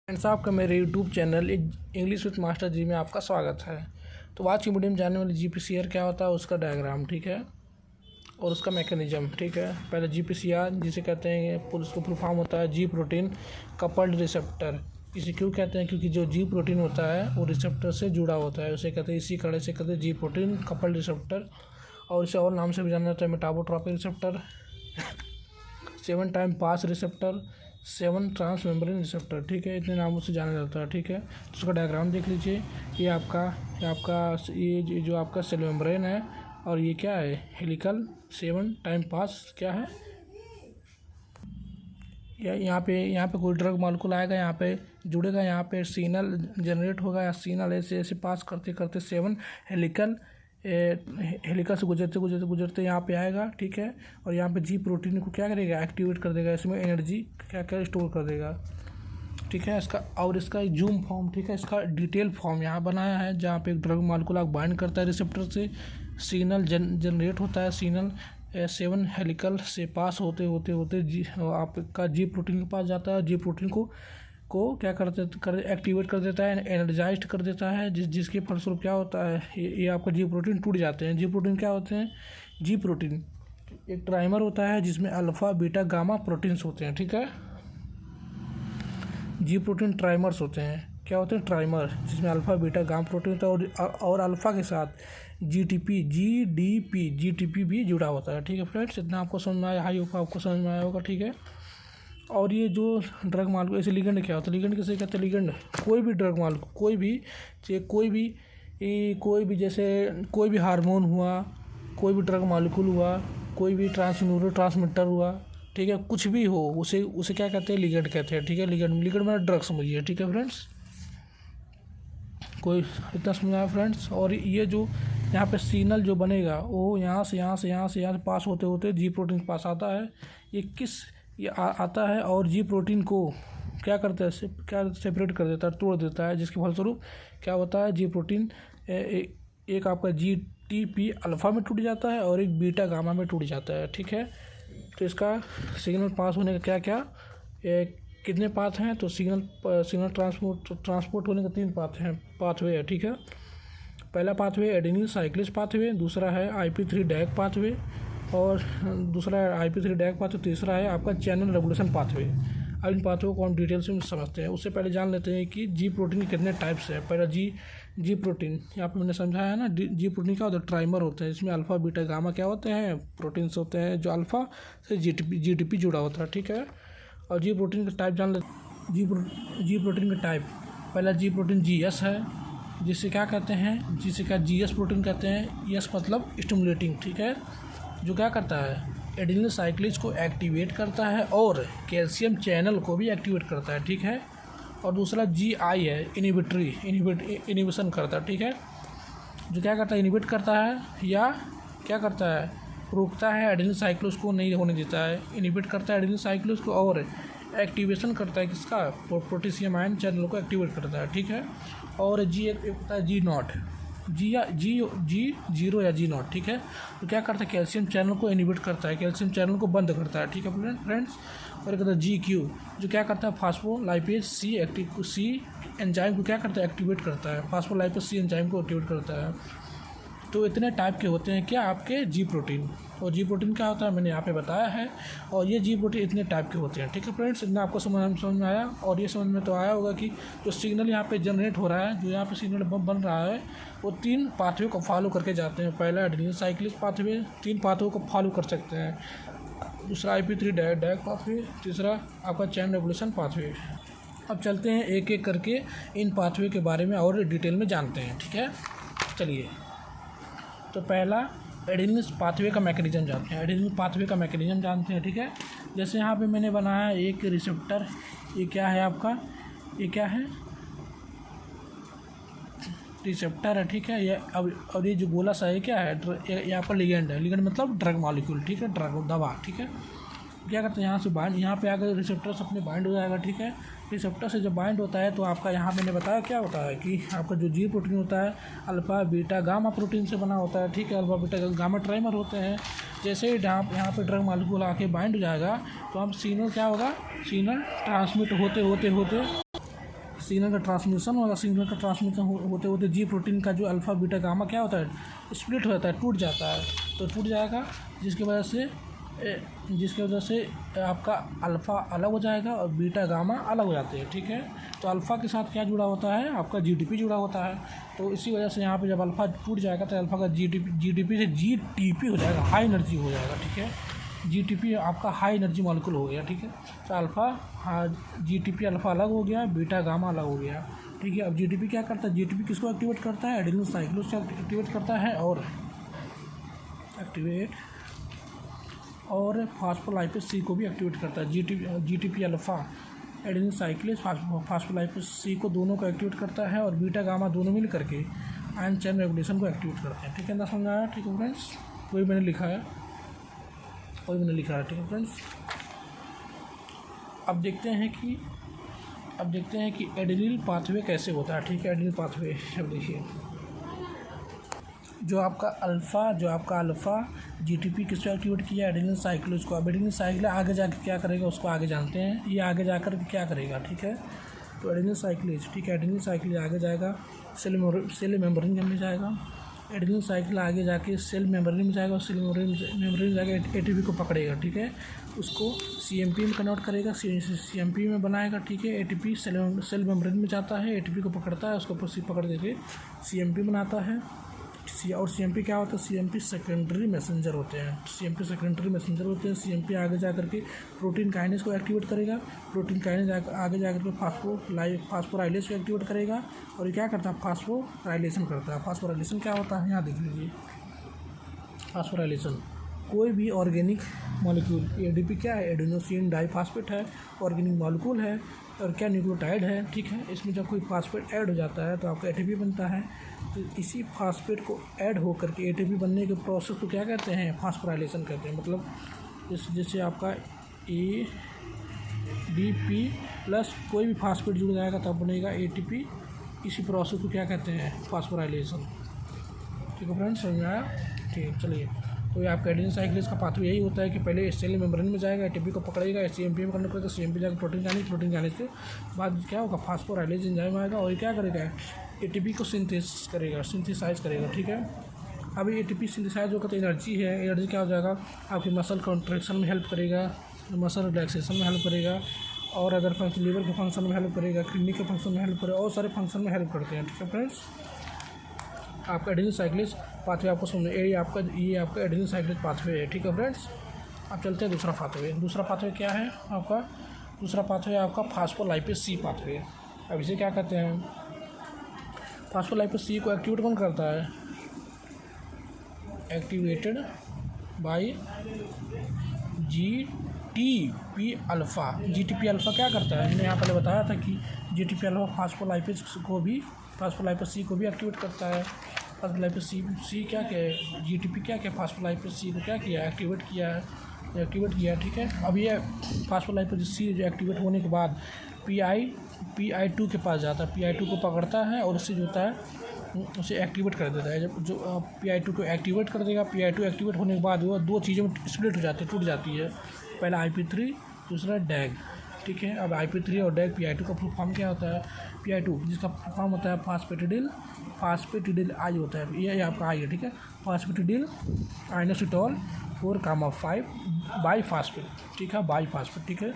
Friends, आपका मेरे YouTube channel English with master ji में आपका स्वागत है। तो आज की वीडियो में जानने वाले जीपीसीआर क्या होता है, उसका डायग्राम, ठीक है, और उसका मैकेनिज्म, ठीक है। पहले जीपीसीआर जिसे कहते हैं, उसको फुल फॉर्म होता है जी प्रोटीन कपल्ड रिसेप्टर। इसे क्यों कहते हैं? क्योंकि जो जी प्रोटीन होता है वो रिसेप्टर से जुड़ा होता है, उसे कहते हैं, इसी कड़े से कहते हैं जी प्रोटीन कपल्ड रिसेप्टर। और इसे और नाम से भी जाना जाता है metabotropic receptor, 7 time pass receptor, 7 transmembrane receptor, ठीक है। इतने नामों से जाना जाता है, ठीक है। तो उसका डायग्राम देख लीजिए। ये जो आपका सेल मेम्ब्रेन है, और ये क्या है? हेलिकल 7 टाइम पास क्या है? यहाँ पे कोई ड्रग मॉलिक्यूल आएगा, यहाँ पे जुड़ेगा, यहाँ पे सिग्नल जनरेट होगा, या सिग्नल ऐसे ऐसे पास करते करते 7 हेलिकल से गुजरते यहाँ पे आएगा, ठीक है। और यहाँ पे जी प्रोटीन को क्या करेगा? एक्टिवेट कर देगा, इसमें एनर्जी क्या स्टोर कर देगा, ठीक है। इसका जूम फॉर्म, ठीक है, इसका डिटेल फॉर्म यहाँ बनाया है, जहाँ पे एक ड्रग मॉलिक्यूल बाइंड करता है रिसेप्टर से, सिग्नल जनरेट होता है, सिग्नल 7 हेलिकल से पास होते आपका जी प्रोटीन के पास जाता है। जी प्रोटीन को क्या एक्टिवेट कर देता है, एनर्जाइज्ड कर देता है, जिसके फलस्वरूप क्या होता है, ये आपका जी प्रोटीन टूट जाते हैं। जी प्रोटीन क्या होते हैं? जी प्रोटीन एक ट्राइमर होता है जिसमें अल्फा बीटा गामा प्रोटीन्स होते हैं, ठीक है। जी प्रोटीन ट्राइमर्स होते हैं। क्या होते हैं? ट्राइमर, जिसमें अल्फा बीटा गामा प्रोटीन होता है, और अल्फा के साथ जीटीपी भी जुड़ा होता है, ठीक है फ्रेंड्स। इतना आपको समझ में आया? हाई होगा, आपको समझ में आया होगा, ठीक है। और ये जो ड्रग मॉलिक्यूल, ऐसे लिगेंड क्या होता है? लिगेंड किसे कहते हैं? लिगेंड कोई भी ड्रग मॉलिक्यूल, कोई भी जैसे कोई भी हार्मोन हुआ, कोई भी ड्रग मॉलिक्यूल हुआ, कोई भी ट्रांसमीटर हुआ, ठीक है, कुछ भी हो, उसे क्या कहते हैं? लिगेंड कहते हैं, ठीक है। लिगेंड में ड्रग समझिए, ठीक है फ्रेंड्स। कोई इतना समझ आया फ्रेंड्स? और ये जो यहाँ पे सिग्नल जो बनेगा, वो यहाँ से पास होते जी प्रोटीन के पास आता है। ये आता है, और जी प्रोटीन को क्या करता है? क्या सेपरेट कर देता है, तोड़ देता है, जिसके फलस्वरूप क्या होता है? जी प्रोटीन एक आपका जीटीपी अल्फा में टूट जाता है, और एक बीटा गामा में टूट जाता है, ठीक है। तो इसका सिग्नल पास होने का क्या कितने पाथ हैं? तो सिग्नल ट्रांसपोर्ट होने का 3 पाथवे है, ठीक है। पहला पाथवे एडेनिल साइक्लिस पाथवे, दूसरा है IP3 डैक पाथवे, और दूसरा है IP3 डैक पाथवे, तीसरा है आपका चैनल रेगुलेशन पाथवे। अब इन पाथवे को हम डिटेल से समझते हैं। उससे पहले जान लेते हैं कि जी प्रोटीन के कितने टाइप्स हैं। पहला जी प्रोटीन, यहाँ पे मैंने समझाया है ना। जी प्रोटीन क्या होता है? ट्राइमर होते हैं, इसमें अल्फा बीटा गामा क्या होते हैं? प्रोटीन्स होते हैं, जो अल्फा से जीटीपी जुड़ा होता है, ठीक है। और जी प्रोटीन का टाइप जान लेते। जी प्रोटीन का टाइप, पहला जी प्रोटीन GS है, जिसे क्या कहते हैं? जिसे क्या GS प्रोटीन कहते हैं। यस मतलब स्टिमुलेटिंग, ठीक है, जो क्या करता है? एडेनिल साइक्लिस को एक्टिवेट करता है, और कैल्शियम चैनल को भी एक्टिवेट करता है, ठीक है। और दूसरा GI है, इनिबिशन करता है, ठीक है, जो क्या करता है? इनिबिट करता है, या क्या करता है? रोकता है, एडेनिल साइक्लिस को नहीं होने देता है, इनिबिट करता है एडेनिल साइक्लिस को, और एक्टिवेशन करता है किसका? पोटेशियम आयन चैनल को एक्टिवेट करता है, ठीक है। और एक होता है G0, G0 या G0, ठीक है। तो क्या करता है? कैल्शियम चैनल को इनिबिट करता है, कैल्शियम चैनल को बंद करता है, ठीक है फ्रेंड्स। और एक होता है GQ, जो क्या करता है? फास्फोलाइपेज सी एंजाइम को क्या करता है? एक्टिवेट करता है, फास्फोलाइपेज सी एंजाइम को एक्टिवेट करता है। तो इतने टाइप के होते हैं क्या आपके जी प्रोटीन। और जी प्रोटीन क्या होता है मैंने यहाँ पे बताया है, और ये जी प्रोटीन इतने टाइप के होते हैं, ठीक है फ्रेंड्स। इतना आपको समझ में आया। और ये समझ में तो आया होगा कि जो सिग्नल यहाँ पे जनरेट हो रहा है, जो यहाँ पे सिग्नल बन रहा है, वो 3 पाथवे को फॉलो करके जाते हैं। पहला एडेनिल साइक्लिस पाथवे, 3 पाथवे को फॉलो कर सकते हैं। दूसरा IP3 डैक पाथवे, तीसरा आपका चैन रेगुलेशन पाथवे। अब चलते हैं एक एक करके इन पाथवे के बारे में और डिटेल में जानते हैं, ठीक है। चलिए, तो पहला एडेनिल पाथवे का मैकेनिज्म जानते हैं। एडेनिल पाथवे का मैकेनिज्म जानते हैं, ठीक है। जैसे यहाँ पे मैंने बनाया एक रिसेप्टर, ये क्या है आपका? ये क्या है? रिसेप्टर है, ठीक है। ये और ये जो गोला सा है क्या है? यहाँ पर लिगेंड है। लिगेंड मतलब ड्रग मॉलिक्यूल, ठीक है, ड्रग दवा, ठीक है। क्या करते हैं? यहाँ से बाइंड, यहाँ पे आकर रिसेप्टर से अपने बाइंड हो जाएगा, ठीक है। रिसेप्टर से जब बाइंड होता है, तो आपका यहाँ मैंने बताया क्या होता है कि आपका जो जी प्रोटीन होता है अल्फा बीटा गामा प्रोटीन से बना होता है, ठीक है। अल्फा बीटा गामा ट्राइमर होते हैं। जैसे ही यहाँ पे ड्रग मॉलिक्यूल आके बाइंड हो जाएगा, तो हम सिग्नल क्या होगा? सिग्नल ट्रांसमिट होते सिग्नल का ट्रांसमिशन होगा, सिग्नल का ट्रांसमिशन होते होते जी प्रोटीन का जो अल्फ़ा बीटा गामा क्या होता है, स्प्लिट हो जाता है, टूट जाता है। तो टूट जाएगा जिसकी वजह से आपका अल्फ़ा अलग हो जाएगा और बीटा गामा अलग हो जाते हैं, ठीक है। तो अल्फ़ा के साथ क्या जुड़ा होता है, आपका जीटीपी जुड़ा होता है। तो इसी वजह से यहाँ पे जब अल्फ़ा टूट जाएगा तो अल्फ़ा का जीटीपी से जीटीपी हो जाएगा, हाई एनर्जी हो जाएगा, ठीक है। जीटीपी आपका हाई एनर्जी मॉलिक्यूल हो गया, ठीक है। तो अल्फ़ा जीटीपी अल्फ़ा अलग हो गया, बीटा गामा अलग हो गया, ठीक है। अब जीटीपी क्या करता है, जीटीपी किसको एक्टिवेट करता है, एडेनिन साइक्लोज को एक्टिवेट करता है और फास्फोलाइपेज सी को भी एक्टिवेट करता है। जीटीपी अल्फ़ा एडेनिन साइक्लेज फास्फोलाइपेज सी को दोनों को एक्टिवेट करता है और बीटा गामा दोनों मिल करके आयन चैन रेगुलेशन को एक्टिवेट करते हैं, ठीक है ना, समझ आया, ठीक है फ्रेंड्स। वही मैंने लिखा है, ठीक है फ्रेंड्स। अब देखते हैं कि एडेनिल पाथवे कैसे होता है, ठीक है। एडेनिल पाथवे अब देखिए, जो आपका अल्फ़ा जीटीपी किसको एक्टिवेट किया, एडेनिल साइक्लोज को। अब एडेनिल साइक्लोज आगे जाकर क्या करेगा उसको आगे जानते हैं, ये आगे जाकर क्या करेगा, ठीक है। तो एडेनिल साइक्लोज, ठीक है, एडेनिल साइक्लोज आगे जाएगा सेल मेम्ब्रेन में जाएगा। एडेनिल साइकिल आगे जाके सेल मेम्ब्रेन में जाएगा और सेल मेम्ब्रेन में जाके एटीपी को पकड़ेगा, ठीक है। उसको सीएमपी में कन्वर्ट करेगा, सीएमपी में बनाएगा, ठीक है। एटीपी सेल मेम्ब्रेन में जाता है, एटीपी को पकड़ता है, उसको पकड़ करके सीएमपी बनाता है। और सीएमपी क्या होता है, सीएमपी सेकेंडरी मैसेंजर होते हैं, सीएमपी आगे जा करके प्रोटीन काइनेज को एक्टिवेट करेगा, प्रोटीन काइनेज आगे जा करके फास्फोराइलेज को एक्टिवेट करेगा और ये क्या करता है, फास्फोराइलेशन करता है। फास्फोराइलेशन क्या होता है, यहाँ देख लीजिए, फास्फोराइलेशन कोई भी ऑर्गेनिक मॉलिक्यूल, एडीपी क्या है, एडेनोसिन डाइफॉस्फेट है, ऑर्गेनिक मॉलिक्यूल है और क्या न्यूक्लियोटाइड है, ठीक है। इसमें जब कोई फास्फेट ऐड हो जाता है तो आपका एटीपी बनता है। तो इसी फास्फेट को ऐड होकर के एटीपी बनने के प्रोसेस को क्या कहते हैं, फास्फोराइलेशन कहते हैं। मतलब जैसे आपका एडीपी प्लस कोई भी फास्फेट जुड़ जाएगा तब बनेगा एटीपी, इसी प्रोसेस को क्या कहते हैं, फास्फोराइलेशन, ठीक है फ्रेंड्स, समझ में आया, ठीक। चलिए, तो ये आपका एडेनिन साइक्लेज का पाथवे यही होता है कि पहले सेल मेम्ब्रेन में जाएगा, एटीपी को पकड़ेगा, सीएमपी में करने पड़ेगा, सीएमपी जाकर प्रोटीन जाने के बाद क्या होगा, फास्फोराइलेज एंजाइम आएगा और ये क्या करेगा, एटीपी को सिंथेसाइज करेगा, ठीक है। अभी एटीपी सिंथेसाइज होकर तो एनर्जी है, एनर्जी क्या हो जाएगा, आपकी मसल कॉन्ट्रैक्शन में हेल्प करेगा, मसल रिलैक्सेशन में हेल्प करेगा और अगर लीवर के फंक्शन में हेल्प करेगा, किडनी के फंक्शन में हेल्प करेगा और सारे फंक्शन में हेल्प करते हैं, ठीक है फ्रेंड्स। आपका एडेनिन साइक्लेज पाथवे आपको समझ, ये आपका एडेनिन साइक्लेज पाथवे है, ठीक है फ्रेंड्स। अब चलते हैं दूसरा पाथवे क्या है आपका, दूसरा पाथवे आपका फास्फोलाइपेज सी पाथवे। अब इसे क्या कहते हैं, फास्फोलाइपेज सी को एक्टिवेट कौन करता है, activated by GTP alpha. GTP alpha क्या करता है, मैंने यहाँ पहले बताया था कि जीटीपी अल्फ़ा फास्फोलाइपेज सी को भी एक्टिवेट करता है। फास्फोलाइपेज सी क्या है, जीटीपी क्या फास्फोलाइपेज सी को क्या किया, एक्टिवेट किया, ठीक है। अब ये फास्फोलाइपेज सी जो एक्टिवेट होने के बाद PI2 के पास जाता है, PI2 को पकड़ता है और उससे जो होता है उसे एक्टिवेट कर देता है। जब जो PI2 को एक्टिवेट कर देगा, PI2 एक्टिवेट होने के बाद वो दो चीज़ों में स्प्लिट हो जाती है, टूट जाती है। पहला IP3, दूसरा डैग, ठीक है। अब IP3 और डैग PI2 का फुल फॉर्म क्या होता है, PI2 जिसका फुल फॉर्म होता है फास्फेटिडिल आई होता है, ये आपका आई है, ठीक है। फास्फेटिडिल आइनोसिटोल 4,5 बाईफास्फेट, ठीक है, बाईफास्फेट, ठीक है।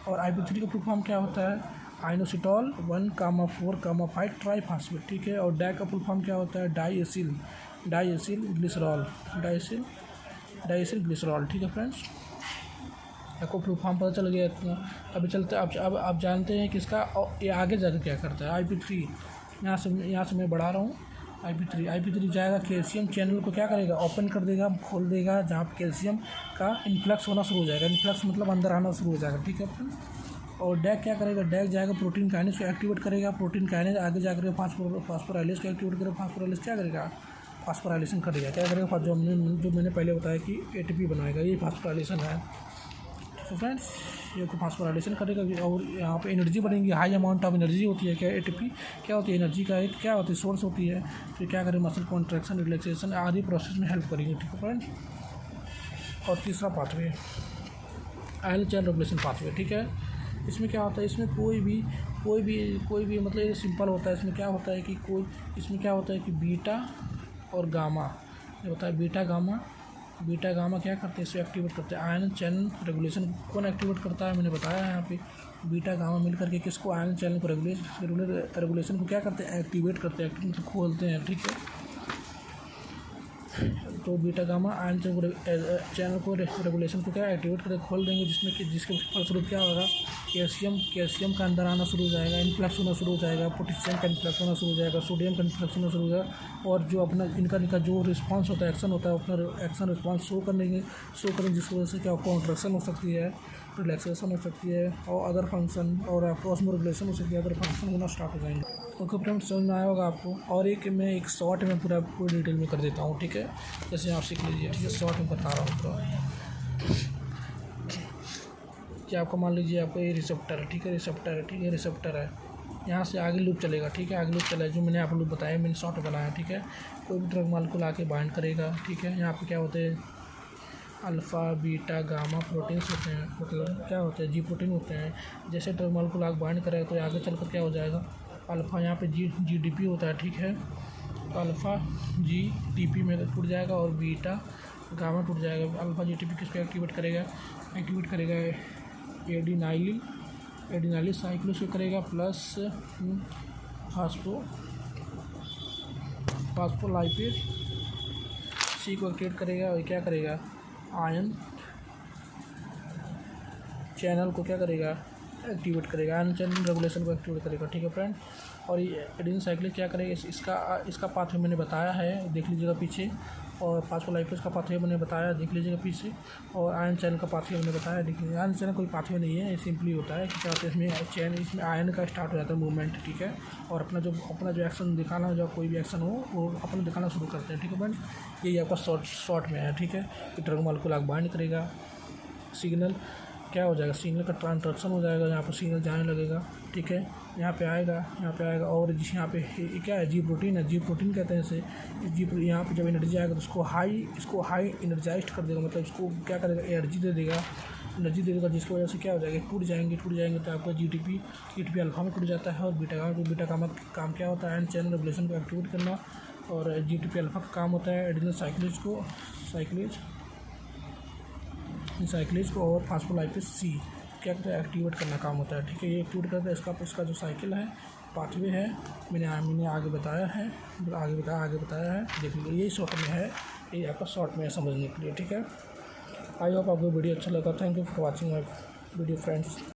और IP3 का फुल फॉर्म क्या होता है, आइनोसिटोल 1,4,5 ट्राईफास्फेट, ठीक है। और डैग का फुल फॉर्म क्या होता है, डाईएसिल ग्लिसरॉल, ठीक है फ्रेंड्स। आपको फुल फॉर्म पता चल गया इतना। अभी चलते अब आप जानते हैं कि इसका ये आगे जाकर क्या करता है। IP3 यहाँ से मैं बढ़ा रहा हूँ, IP3 जाएगा कैल्शियम चैनल को क्या करेगा, ओपन कर देगा, खोल देगा, जहाँ पर कैल्शियम का इन्फ्लक्स होना शुरू हो जाएगा, इन्फ्लक्स मतलब अंदर आना शुरू हो जाएगा, ठीक है फ्रेंड्स। और डैग क्या करेगा, डैग जाएगा प्रोटीन काइनेज को एक्टिवेट करेगा, प्रोटीन काइनेज आगे जाकर फास्फोराइलेज को एक्टिवेट करेगा, फास्फोराइलेज क्या करेगा, फास्फोराइलेशन करेगा, क्या करेगा, जो मैंने पहले बताया कि एटीपी बनाएगा, ये फास्फोराइलेशन है। तो फ्रेंड्स ये को फास्फोराइलेशन करेगा और यहाँ पे एनर्जी बनेगी, हाई अमाउंट ऑफ एनर्जी होती है। क्या एटीपी क्या होती है, एनर्जी का एक क्या होती है, सोर्स होती है। तो क्या करें, मसल कॉन्ट्रैक्शन, रिलैक्सेशन आदि प्रोसेस में हेल्प करेंगे, ठीक है फ्रेंड्स। और तीसरा पाथवे आयन चैन रेगुलेशन पाथवे, ठीक है। इसमें क्या होता है, इसमें कोई भी कोई भी मतलब ये सिंपल होता है। इसमें क्या होता है कि बीटा और गामा, ये होता है बीटा गामा क्या करते हैं, इसे एक्टिवेट करते हैं। आयन चैनल रेगुलेशन कौन एक्टिवेट करता है, मैंने बताया है यहाँ पे। बीटा गामा मिल करके किसको, आयन चैनल को रेगुलेशन को क्या करते हैं, एक्टिवेट करते हैं, मतलब खोलते हैं, ठीक है। तो बीटा गामा आयन चैनल को रेगुलेशन को क्या एक्टिवेट करके खोल देंगे, जिसके फलस्वरूप क्या होगा, कैल्शियम का अंदर आना शुरू हो जाएगा, इन्फ्लक्स होना शुरू हो जाएगा, पोटेशियम का इन्फ्लक्स होना शुरू हो जाएगा, सोडियम का इन्फ्लक्स होना शुरू हो जाएगा। और जो अपना इनका जो रिस्पांस होता है, एक्शन होता है, अपना एक्शन रिस्पांस शो करेंगे, जिसकी वजह से क्या कॉन्ट्रैक्शन हो सकती है, रिलैक्सेशन हो सकती है, और अदर फंक्शन और ऑस्मोरेगुलेशन हो सकती है, अदर फंक्शन होना स्टार्ट हो जाएंगे। ओके फ्रेंड्स, समझ में आया होगा आपको। और मैं एक शॉर्ट में पूरा डिटेल में कर देता हूँ, ठीक है, जैसे आप सीख लीजिए, ठीक है। शॉर्ट में बता रहा हूँ तो कि आपको मान लीजिए आपको ये रिसेप्टर है, ठीक है, रिसेप्टर है। यहाँ से आगे लूप चलेगा, ठीक है, आगे लूप चलेगा, जो मैंने आप लोग बताया, मैंने शॉर्ट में बनाया, ठीक है। कोई भी ड्रग मालिक्यूल आके बाइंड करेगा, ठीक है। यहाँ पे क्या होते हैं, अल्फ़ा बीटा गामा प्रोटीन्स होते हैं, मतलब क्या होते हैं, जी प्रोटीन होते हैं। जैसे ड्रग मालिक्यूल आगे बाइंड करेगा तो आगे चलकर क्या हो जाएगा, अल्फ़ा यहाँ पे GDP होता है, ठीक है, अल्फ़ा GDP में टूट जाएगा और बीटा गामा टूट जाएगा। अल्फ़ा GDP किसको एक्टिवेट करेगा एडिनाइलिल साइक्लोज को करेगा, प्लस फास्फोलाइपेज C को एक्टिवेट करेगा, और क्या करेगा, आयन चैनल को क्या करेगा, एक्टिवेट करेगा, आयन चैनल रेगुलेशन को एक्टिवेट करेगा, ठीक है फ्रेंड। और ये एडिन साइक्लिक क्या करेगा, इसका पाथवे मैंने बताया है, देख लीजिएगा पीछे। और फास्फोलाइपेज का पाथवे मैंने बताया, देख लीजिएगा पीछे। और आयन चैनल का पाथवे मैंने बताया, देख लीजिए। आयन चैनल कोई पाथवे नहीं है, ये सिंपली होता है कि क्या होता है, इसमें आयन का स्टार्ट हो जाता है मूवमेंट, ठीक है। और अपना जो एक्शन दिखाना, जो कोई भी एक्शन हो वो अपना दिखाना शुरू करते हैं, ठीक है फ्रेंड। यही आपका शॉर्ट में है, ठीक है। ड्रग मालिक्यूल आगे बाइंड करेगा, सिग्नल क्या हो जाएगा, सिग्नल का ट्रांसडक्शन हो जाएगा, यहाँ पर सिग्नल जाने लगेगा, ठीक है। यहाँ पे आएगा और जिस यहाँ पे क्या है, जी प्रोटीन कहते हैं इसे। यहाँ पे जब एनर्जी आएगा तो इसको हाई एनर्जाइज्ड कर देगा, मतलब इसको क्या करेगा, एनर्जी दे देगा, जिसकी वजह से क्या हो जाएगा, टूट जाएंगे। तो आपका GDP अल्फा में टूट जाता है। और बीटा का काम क्या होता है, आयन चैनल रेगुलेशन को एक्टिवेट करना। और GDP अल्फा का काम होता है एडिनल साइक्लेज को और फास्फोलाइपेज C क्या करता है, एक्टिवेट करना काम होता है, ठीक है। ये एक्टिवेट करता है। इसका जो साइकिल है, पाथवे है, मैंने आगे बताया है, देख लीजिए। यही शॉर्ट में है, ये आपका शॉर्ट में है समझने के लिए, ठीक है। आई होप आपको वीडियो अच्छा लगा। Thank you for watching my video friends.